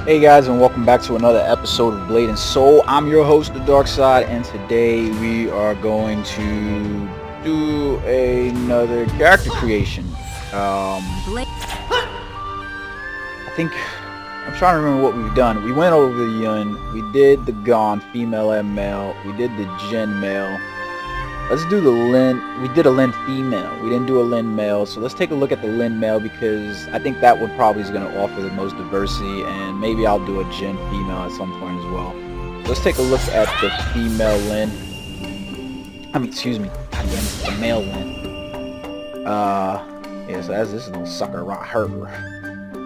Hey guys, and welcome back to another episode of Blade and Soul. I'm your host, The Dark Side, and today we are going to do another character creation. I think I'm trying to remember what we've done. We went over the Yun, we did the Gon, female and male, we did the Jin male. Let's do the Lyn. We did a Lyn female. We didn't do a Lyn male. So let's take a look at the Lyn male because I think that one probably is going to offer the most diversity. And maybe I'll do a Jin female at some point as well. So let's take a look at the female Lyn. Excuse me. God damn it, the male Lyn. Yeah, so that's this little sucker right here.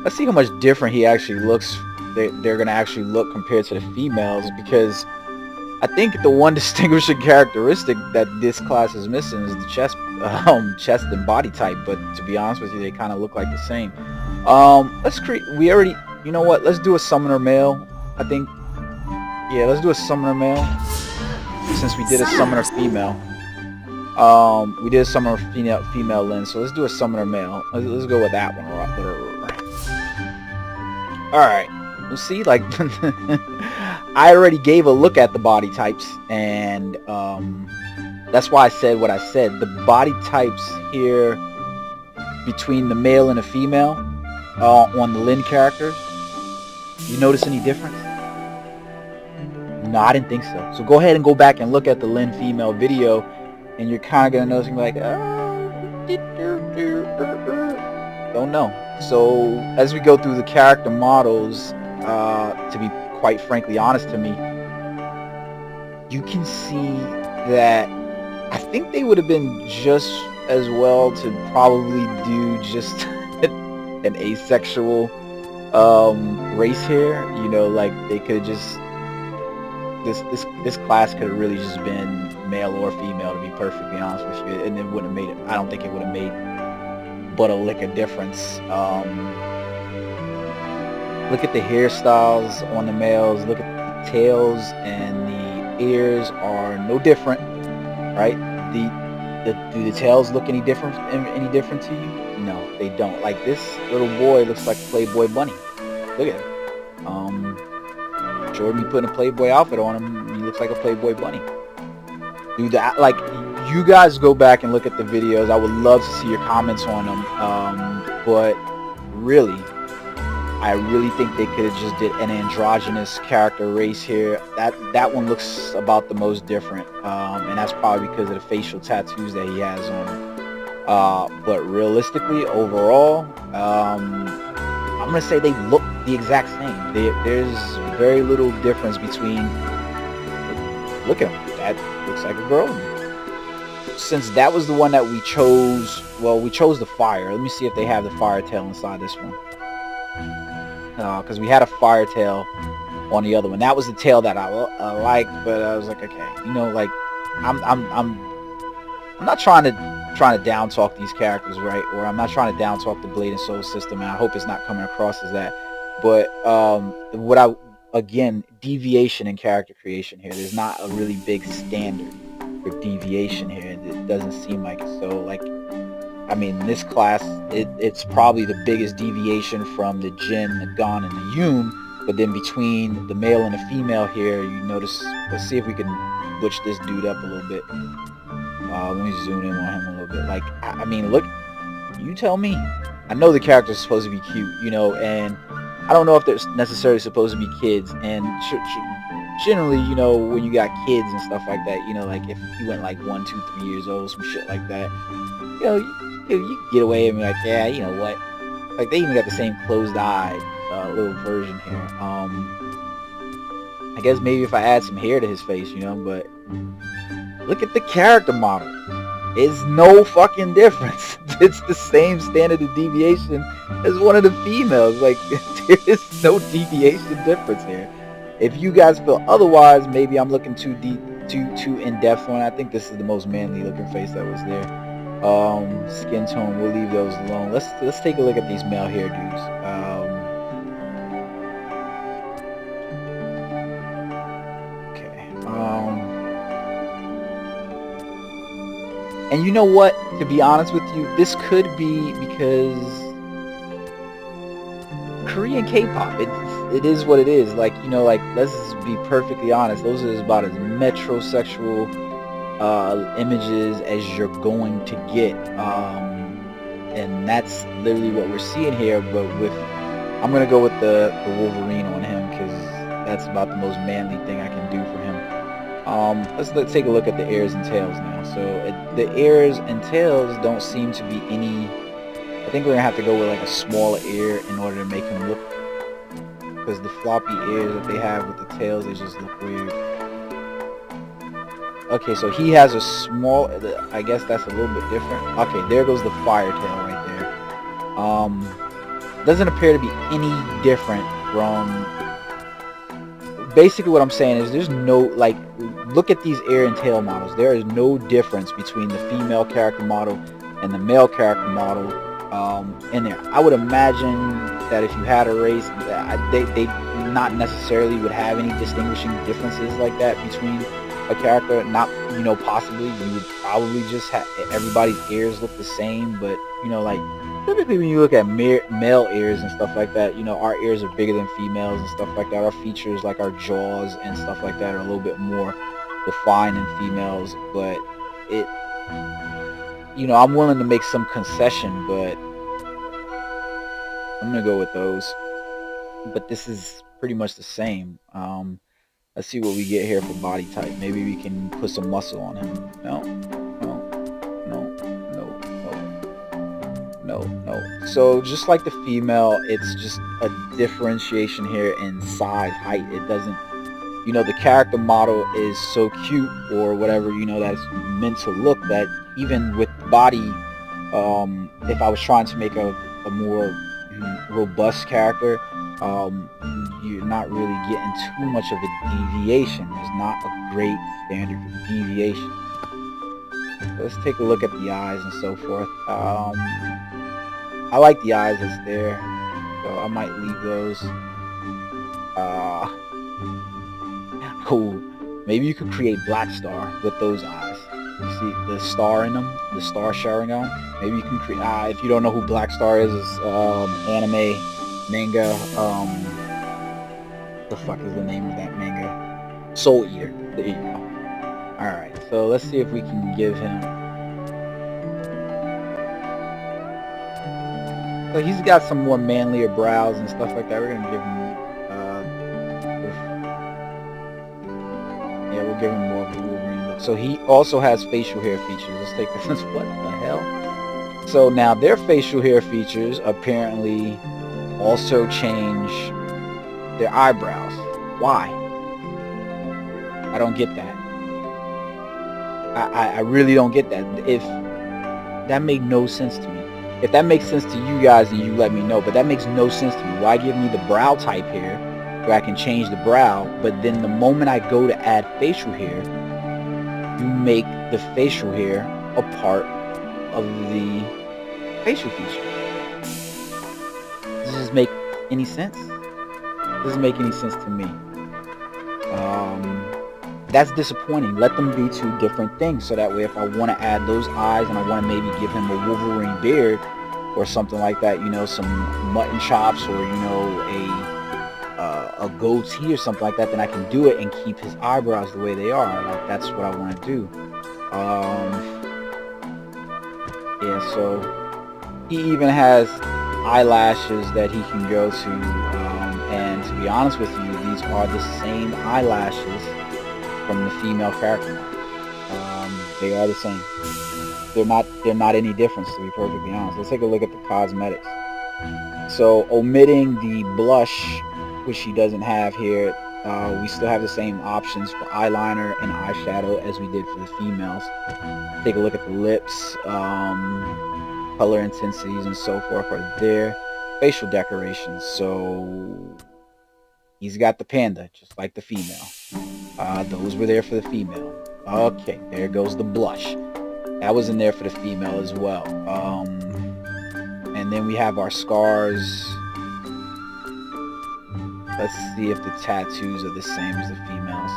Let's see how much different he actually looks. They're going to actually look compared to the females because I think the one distinguishing characteristic that this class is missing is the chest and body type. But to be honest with you, they kind of look like the same. Let's create. We already. You know what? Let's do a summoner male. I think. Yeah, let's do a summoner male. Since we did a summoner female. We did a summoner female Lyn. So let's do a summoner male. Let's go with that one. All right. We'll see. Like. I already gave a look at the body types, and that's why I said what I said. The body types here between the male and the female on the Lyn characters, you notice any difference? No, I didn't think so. So go ahead and go back and look at the Lyn female video, and you're kind of going to notice, like, don't know. So as we go through the character models, to be quite frankly honest to me, you can see that I think they would have been just as well to probably do just an asexual race here. You know, like they could just this class could have really just been male or female, to be perfectly honest with you, and it wouldn't have made it. I don't think it would have made but a lick of difference. Look at the hairstyles on the males. Look at the tails and the ears are no different, right? Do the tails look any different to you? No, they don't. Like this little boy looks like a Playboy bunny. Look at him. Jordan putting a Playboy outfit on him. He looks like a Playboy bunny. Dude, like you guys go back and look at the videos. I would love to see your comments on them. But really. I really think they could have just did an androgynous character race here. That one looks about the most different, and that's probably because of the facial tattoos that he has on him. But realistically, overall, I'm gonna say they look the exact same. There's very little difference between. Look at him. That looks like a girl. Since that was the one that we chose, well, we chose the fire. Let me see if they have the fire tail inside this one. Because we had a fire tail on the other one. That was the tail that I liked, but I was like, okay, you know, like I'm not trying to down talk these characters, right? Or I'm not trying to down talk the Blade and Soul system, and I hope it's not coming across as that. But again, deviation in character creation here. There's not a really big standard for deviation here. It doesn't seem like it. So like. I mean, this class, it's probably the biggest deviation from the Jin, the Gon, and the Yun. But then between the male and the female here, you notice. Let's see if we can butch this dude up a little bit. Let me zoom in on him a little bit. Like, I mean, look. You tell me. I know the character's supposed to be cute, you know, and I don't know if they're necessarily supposed to be kids. And generally, you know, when you got kids and stuff like that, you know, like if you went like 1, 2, 3 years old, some shit like that, you know. You can get away and be like, yeah, you know what? Like, they even got the same closed-eyed little version here. I guess maybe if I add some hair to his face, you know, but look at the character model. It's no fucking difference. It's the same standard of deviation as one of the females. Like, there is no deviation difference here. If you guys feel otherwise, maybe I'm looking too deep, too in-depth on it. I think this is the most manly-looking face that was there. Skin tone, we'll leave those alone. Let's take a look at these male hair dudes. Okay. And you know what? To be honest with you, this could be because Korean K-pop. It is what it is. Like, you know, like, let's be perfectly honest. Those are about as metrosexual images as you're going to get. And that's literally what we're seeing here. But I'm gonna go with the Wolverine on him because that's about the most manly thing I can do for him. Let's take a look at the ears and tails now. So the ears and tails don't seem to be any. I think we're gonna have to go with like a smaller ear in order to make him look, because the floppy ears that they have with the tails, they just look weird. Okay, so he has a small, I guess that's a little bit different. Okay, there goes the fire tail right there. Doesn't appear to be any different from, basically what I'm saying is there's no, like, look at these ear and tail models. There is no difference between the female character model and the male character model in there. I would imagine that if you had a race, they not necessarily would have any distinguishing differences like that between a character. Not, you know, possibly you would probably just have everybody's ears look the same, but you know, like typically when you look at male ears and stuff like that, you know, our ears are bigger than females and stuff like that. Our features, like our jaws and stuff like that, are a little bit more defined in females. But it, you know, I'm willing to make some concession, but I'm gonna go with those. But this is pretty much the same. Let's see what we get here for body type. Maybe we can put some muscle on him. No, no, no, no, no, no. So just like the female, it's just a differentiation here in size, height. It doesn't, you know, the character model is so cute or whatever, you know, that's meant to look, that even with body, if I was trying to make a more robust character, you're not really getting too much of a deviation. There's not a great standard for deviation. So let's take a look at the eyes and so forth. I like the eyes that's there, so I might leave those. Oh, maybe you could create Black Star with those eyes. You see the star in them, the star showing on. Maybe you can create. If you don't know who Black Star is, it's anime, manga. The fuck is the name of that manga? Soul Eater. There you go. All right. So let's see if we can give him. So he's got some more manlier brows and stuff like that. We're gonna give him. Yeah, we'll give him more of a Wolverine look. So he also has facial hair features. Let's take this. What the hell? So now their facial hair features apparently also change their eyebrows. Why? I don't get that. I really don't get that. If that made no sense to me. If that makes sense to you guys, then you let me know. But that makes no sense to me. Why give me the brow type here where I can change the brow, but then the moment I go to add facial hair, you make the facial hair a part of the facial feature? Does this make any sense? Doesn't make any sense to me. That's disappointing. Let them be two different things, so that way if I want to add those eyes and I want to maybe give him a Wolverine beard or something like that, you know, some mutton chops, or you know, a goatee or something like that, then I can do it and keep his eyebrows the way they are. Like, that's what I want to do. Yeah, so he even has eyelashes that he can go to, and to be honest with you, these are the same eyelashes from the female character. They are the same. They're not any difference, to be perfectly honest. Let's take a look at the cosmetics. So omitting the blush, which she doesn't have here, we still have the same options for eyeliner and eyeshadow as we did for the females. Take a look at the lips, color intensities and so forth are there. Facial decorations, so he's got the panda, just like the female. Those were there for the female. Okay, there goes the blush. That was in there for the female as well. And then we have our scars. Let's see if the tattoos are the same as the females.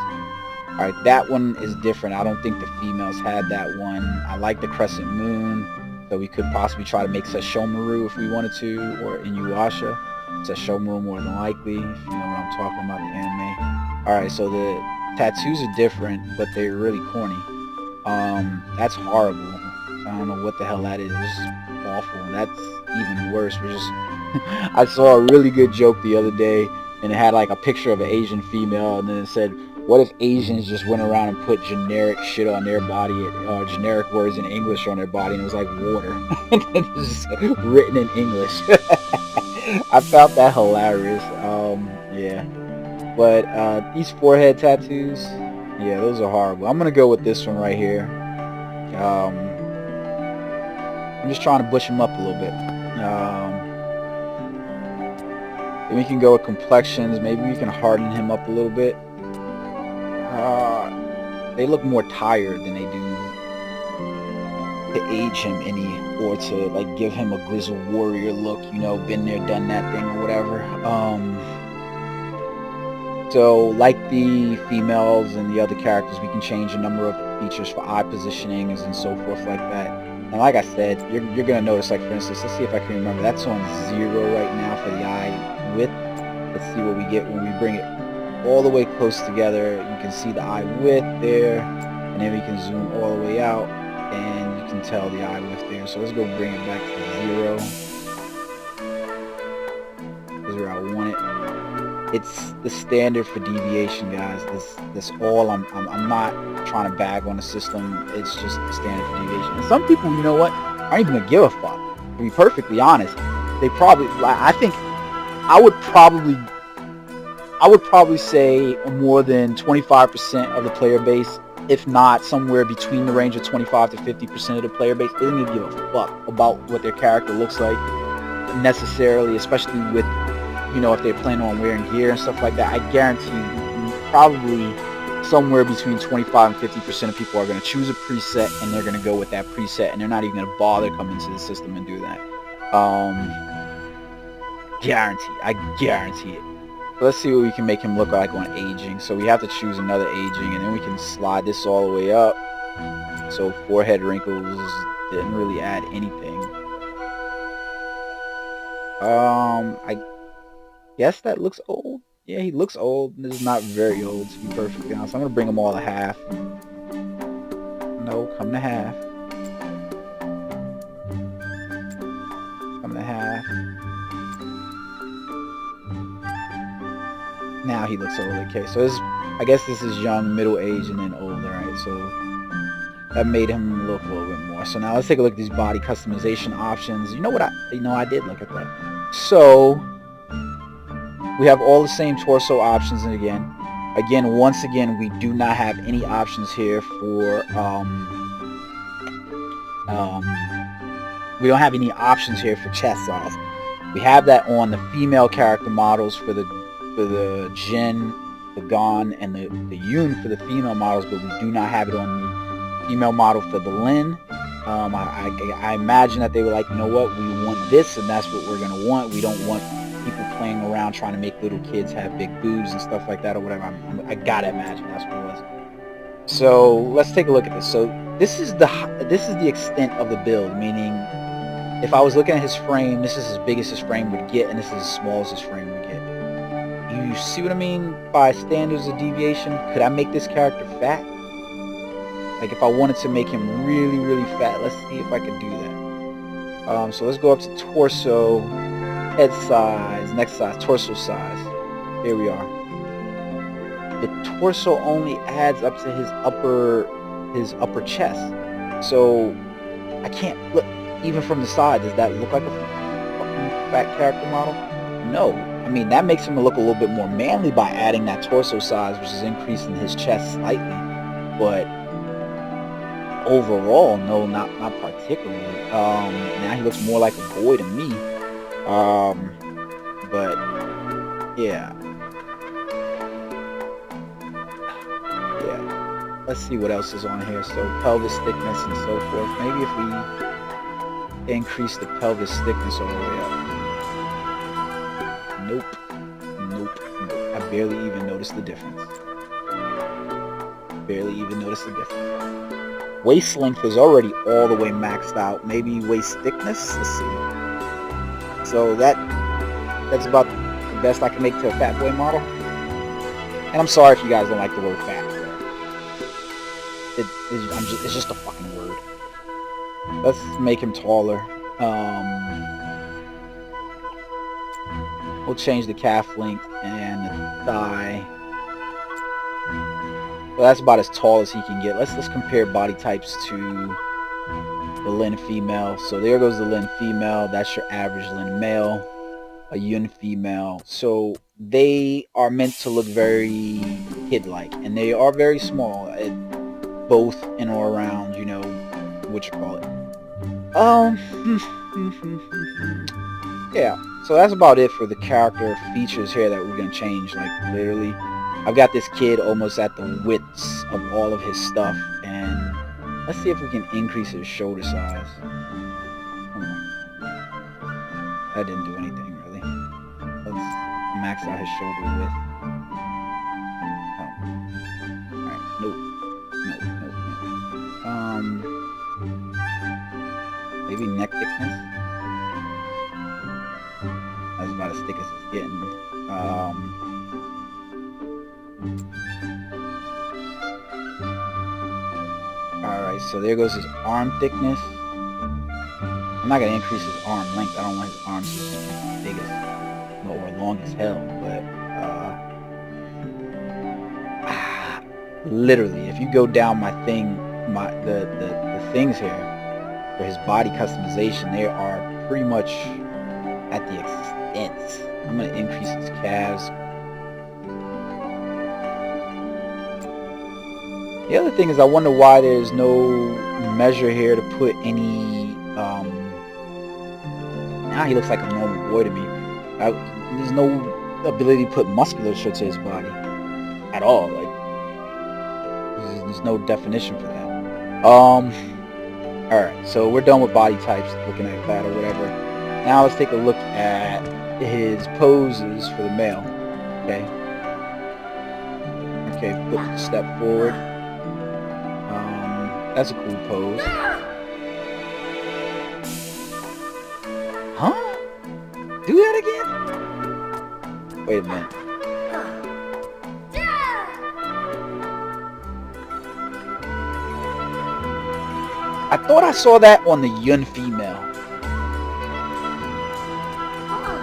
Alright, that one is different. I don't think the females had that one. I like the crescent moon, so we could possibly try to make Sesshomaru if we wanted to, or Inuyasha. It's a showroom more than likely, if you know what I'm talking about, the anime. Alright, so the tattoos are different, but they're really corny. That's horrible. I don't know what the hell that is. It's just awful. That's even worse. We're just I saw a really good joke the other day, and it had like a picture of an Asian female, and then it said, what if Asians just went around and put generic shit on their body, generic words in English on their body, and it was like water. And it's just written in English. I found that hilarious. Yeah. But these forehead tattoos, yeah, those are horrible. I'm gonna go with this one right here. I'm just trying to bush him up a little bit. Then we can go with complexions. Maybe we can harden him up a little bit. They look more tired than they do to age him any, or to like give him a grizzled warrior look, you know, been there, done that thing or whatever. So like the females and the other characters, we can change a number of features for eye positionings and so forth like that. And like I said, you're gonna notice, like for instance, let's see if I can remember, that's on 0 right now for the eye width. Let's see what we get when we bring it all the way close together. You can see the eye width there, and then we can zoom all the way out, and you can tell the eye width there. So let's go bring it back to 0. This is where I want it. It's the standard for deviation, guys. This all I'm not trying to bag on the system. It's just the standard for deviation. And some people, you know what, aren't even gonna give a fuck. To be perfectly honest, they probably, I think, I would probably say more than 25% of the player base, if not somewhere between the range of 25 to 50% of the player base, they don't even give a fuck about what their character looks like necessarily, especially with, you know, if they're planning on wearing gear and stuff like that. I guarantee you, probably somewhere between 25 and 50% of people are going to choose a preset, and they're going to go with that preset, and they're not even going to bother coming into the system and do that. I guarantee it. So let's see what we can make him look like on aging. So we have to choose another aging, and then we can slide this all the way up. So forehead wrinkles didn't really add anything. I guess that looks old. Yeah, he looks old. This is not very old, to be perfectly honest. I'm gonna bring them all to half. No, come to half. Come to half. Now he looks old. Okay, so this, I guess this is young, middle age, and then old, right? So that made him look a little bit more. So now let's take a look at these body customization options. You know what? I did look at that. So we have all the same torso options, and once again, we do not have any options here for we don't have any options here for chest size. We have that on the female character models for the Jin, the Gon, and the Yoon for the female models, but we do not have it on the female model for the Lyn. I imagine that they were like, you know what, we want this, and that's what we're gonna want. We don't want people playing around trying to make little kids have big boobs and stuff like that or whatever. I gotta imagine that's what it was. So let's take a look at this. So this is the extent of the build, meaning if I was looking at his frame, this is as big as his frame would get, and this is as small as his frame would get. You see what I mean by standards of deviation? Could I make this character fat? Like if I wanted to make him really, really fat, let's see if I could do that. So let's go up to torso, head size, neck size, torso size. Here we are. The torso only adds up to his upper chest. So I can't look, even from the side, does that look like a fucking fat character model? No. I mean, that makes him look a little bit more manly by adding that torso size, which is increasing his chest slightly. But overall, no, not particularly. Now he looks more like a boy to me. But yeah. Let's see what else is on here. So pelvis thickness and so forth. Maybe if we increase the pelvis thickness all the way up. Nope. I barely even noticed the difference. Waist length is already all the way maxed out. Maybe waist thickness. Let's see. So that that's about the best I can make to a fat boy model. And I'm sorry if you guys don't like the word fat, but it's just a fucking word. Let's make him taller. We'll change the calf length and the thigh. Well, that's about as tall as he can get. Let's compare body types to the Lyn female. So there goes the Lyn female. That's your average Lyn male. A Yun female. So they are meant to look very kid-like, and they are very small, both in or around, you know, what you call it. Yeah. So that's about it for the character features here that we're gonna change. Like literally, I've got this kid almost at the widths of all of his stuff, and let's see if we can increase his shoulder size. That didn't do anything really. Let's max out his shoulder width. Alright, nope. Maybe neck thickness. That's about as thick as it's getting. Alright, so there goes his arm thickness. I'm not gonna increase his arm length. I don't want his arms to be big as or long as hell, but literally, if you go down my thing, the things here for his body customization, they are pretty much at the extent. I'm gonna increase his calves. The other thing is, I wonder why there's no measure here to put any. Now he looks like a normal boy to me. There's no ability to put musculature to his body at all. Like, there's no definition for that. Alright, so we're done with body types, looking at that or whatever. Now let's take a look at his poses for the male. Okay. Okay, put the step forward. That's a cool pose. Huh? Do that again? Wait a minute. I thought I saw that on the Yun female.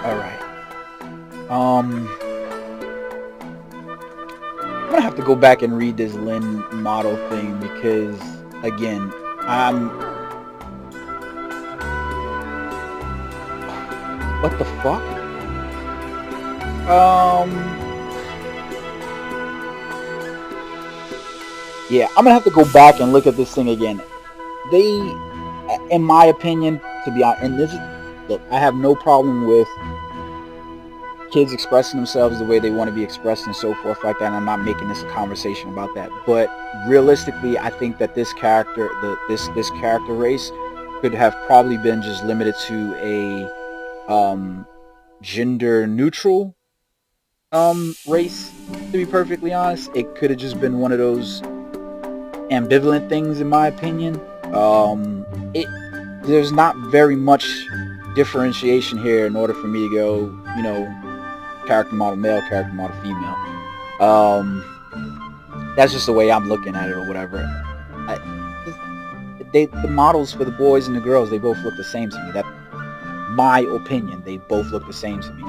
Alright. I'm gonna have to go back and read this Lyn model thing because, again, what the fuck? Yeah, I'm gonna have to go back and look at this thing again. They, in my opinion, to be honest, and this is, look, I have no problem with kids expressing themselves the way they want to be expressed and so forth like that, and I'm not making this a conversation about that, but realistically, I think that this character, this character race could have probably been just limited to a gender neutral race, to be perfectly honest. It could have just been one of those ambivalent things, in my opinion. There's not very much differentiation here in order for me to go, you know, character model male, character model female. That's just the way I'm looking at it or whatever. The models for the boys and the girls, they both look the same to me. That's my opinion. They both look the same to me.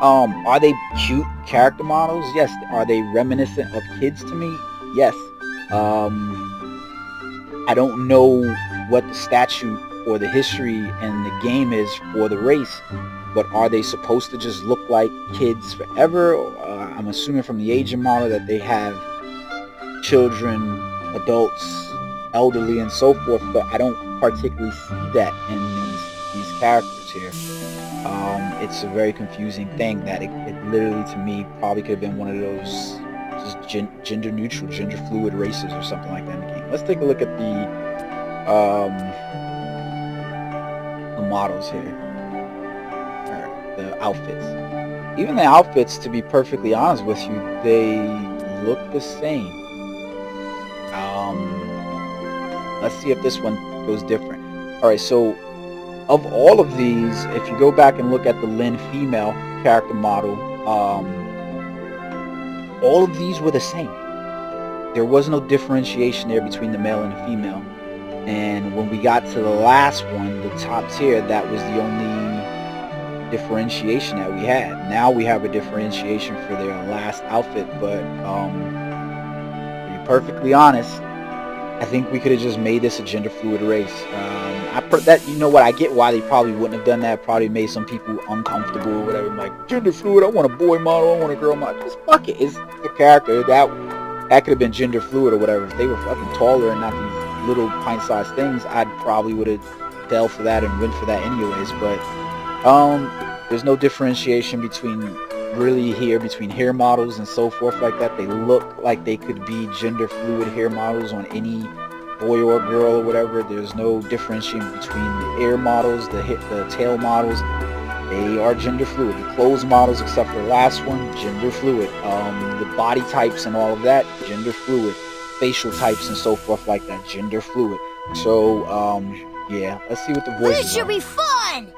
Are they cute character models? Yes. Are they reminiscent of kids to me? Yes. I don't know what the statute or the history in the game is for the race, but are they supposed to just look like kids forever? I'm assuming from the aging model that they have children, adults, elderly, and so forth, but I don't particularly see that in these characters here. It's a very confusing thing that it literally, to me, probably could have been one of those just gender neutral, gender fluid races or something like that in the game. Let's take a look at the models here. The outfits. Even the outfits, to be perfectly honest with you, they look the same. Let's see if this one goes different. Alright, so of all of these, if you go back and look at the Lyn female character model. All of these were the same. There was no differentiation there between the male and the female. And when we got to the last one, the top tier, that was the only differentiation that we had. Now we have a differentiation for their last outfit, but to be perfectly honest, I think we could have just made this a gender fluid race. You know what, I get why they probably wouldn't have done that. Probably made some people uncomfortable or whatever. Like, gender fluid, I want a boy model, I want a girl model. Just fuck it. It's a character. That could have been gender fluid or whatever. If they were fucking taller and not these little pint-sized things, I'd probably would have fell for that and went for that anyways. But there's no differentiation between hair models and so forth like that. They look like they could be gender fluid hair models on any boy or girl or whatever. There's no differentiation between the ear models, the tail models. They are gender fluid. The clothes models, except for the last one, gender fluid. The body types and all of that, gender fluid. Facial types and so forth like that, gender fluid. So yeah, let's see what the voices This should be fun!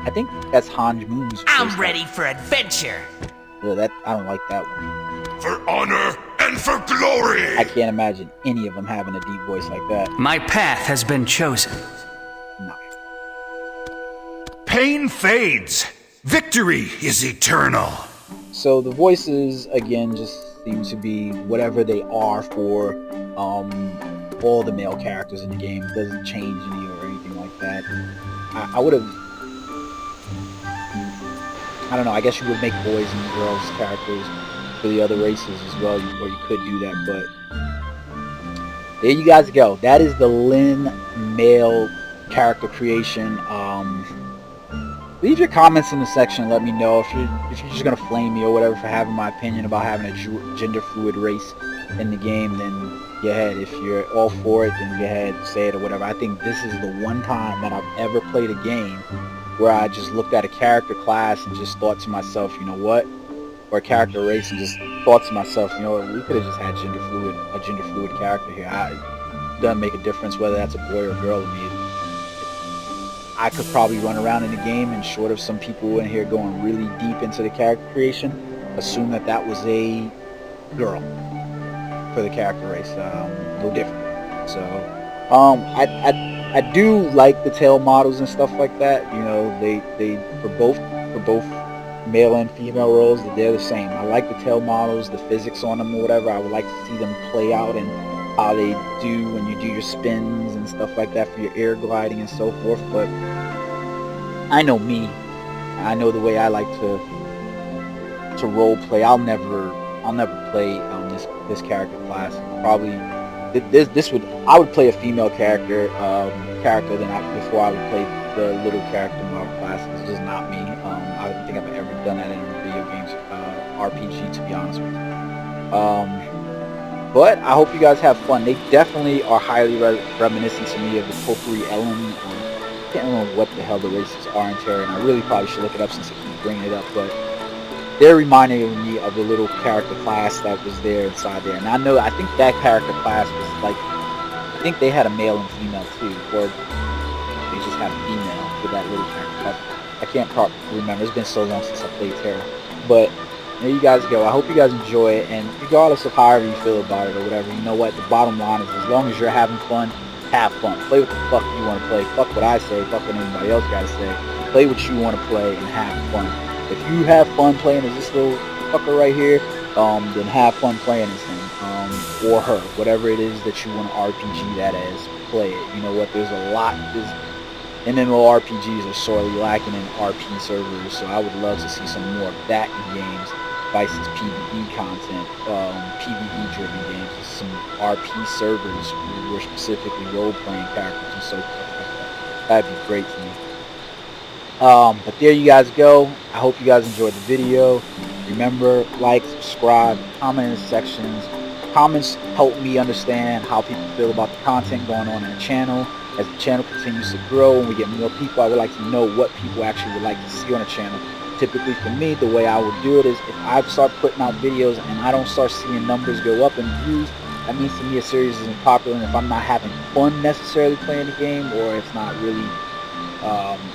I think that's Hanj Moon's voice. I'm ready for adventure. Well, I don't like that one. For honor and for glory! I can't imagine any of them having a deep voice like that. My path has been chosen. No. Pain fades. Victory is eternal. So the voices, again, just seem to be whatever they are for all the male characters in the game. It doesn't change any or anything like that. I would have... I don't know, I guess you would make boys and girls characters for the other races as well, or you could do that, but there you guys go. That is the Lyn Male Character Creation. Leave your comments in the section. Let me know if you're just gonna flame me or whatever for having my opinion about having a gender fluid race in the game. Then go ahead. If you're all for it, then go ahead, say it or whatever. I think this is the one time that I've ever played a game where I just looked at a character class and just thought to myself, you know what, or a character race, and just thought to myself, you know what, we could have just had a gender fluid character here. It doesn't make a difference whether that's a boy or girl to me. I could probably run around in the game, and short of some people in here going really deep into the character creation, assume that that was a girl for the character race. No different. So I do like the tail models and stuff like that. You know, they for both male and female roles, they're the same. I like the tail models, the physics on them or whatever. I would like to see them play out and how they do when you do your spins and stuff like that for your air gliding and so forth. But I know me. I know the way I like to role play. I'll never play this character class. Probably I would play a female character before I would play the little character model class. It's just not me. I don't think I've ever done that in a video games RPG, to be honest with you. But I hope you guys have fun. They definitely are highly reminiscent to me of the Potpourri Ellen. I can't remember what the hell the races are in Terra, and I really probably should look it up since I keep bringing it up. But they're reminding me of the little character class that was there inside there. And I think that character class was like, I think they had a male and female too, or they just had a female for that little character class. I can't remember. It's been so long since I played Terra. But there you guys go. I hope you guys enjoy it, and regardless of however you feel about it or whatever, you know what, the bottom line is, as long as you're having fun, have fun. Play what the fuck you want to play. Fuck what I say. Fuck what anybody else got to say. Play what you want to play and have fun. If you have fun playing as this little fucker right here, then have fun playing as him, or her, whatever it is that you want to RPG that as. Play it. You know what, there's a lot, MMORPGs are sorely lacking in RP servers, so I would love to see some more of that in games. Vice's PvE content, PvE driven games, some RP servers where we're specifically role-playing characters and so forth. That'd be great to me. But there you guys go. I hope you guys enjoyed the video. Remember, like, subscribe, comment in the sections. Comments help me understand how people feel about the content going on in the channel. As the channel continues to grow and we get more people, I would like to know what people actually would like to see on the channel. Typically for me, the way I would do it is if I start putting out videos and I don't start seeing numbers go up in views, that means to me a series isn't popular, and if I'm not having fun necessarily playing the game, or it's not really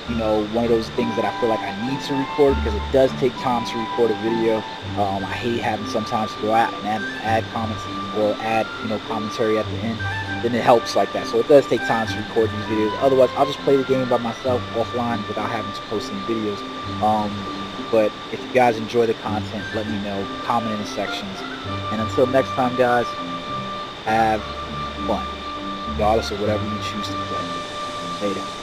You know, one of those things that I feel like I need to record because it does take time to record a video. I hate having sometimes to go out and add comments or add, you know, commentary at the end. Then it helps like that. So it does take time to record these videos. Otherwise, I'll just play the game by myself offline without having to post any videos. But if you guys enjoy the content, let me know. Comment in the sections. And until next time, guys, have fun, regardless of whatever you choose to play. Later.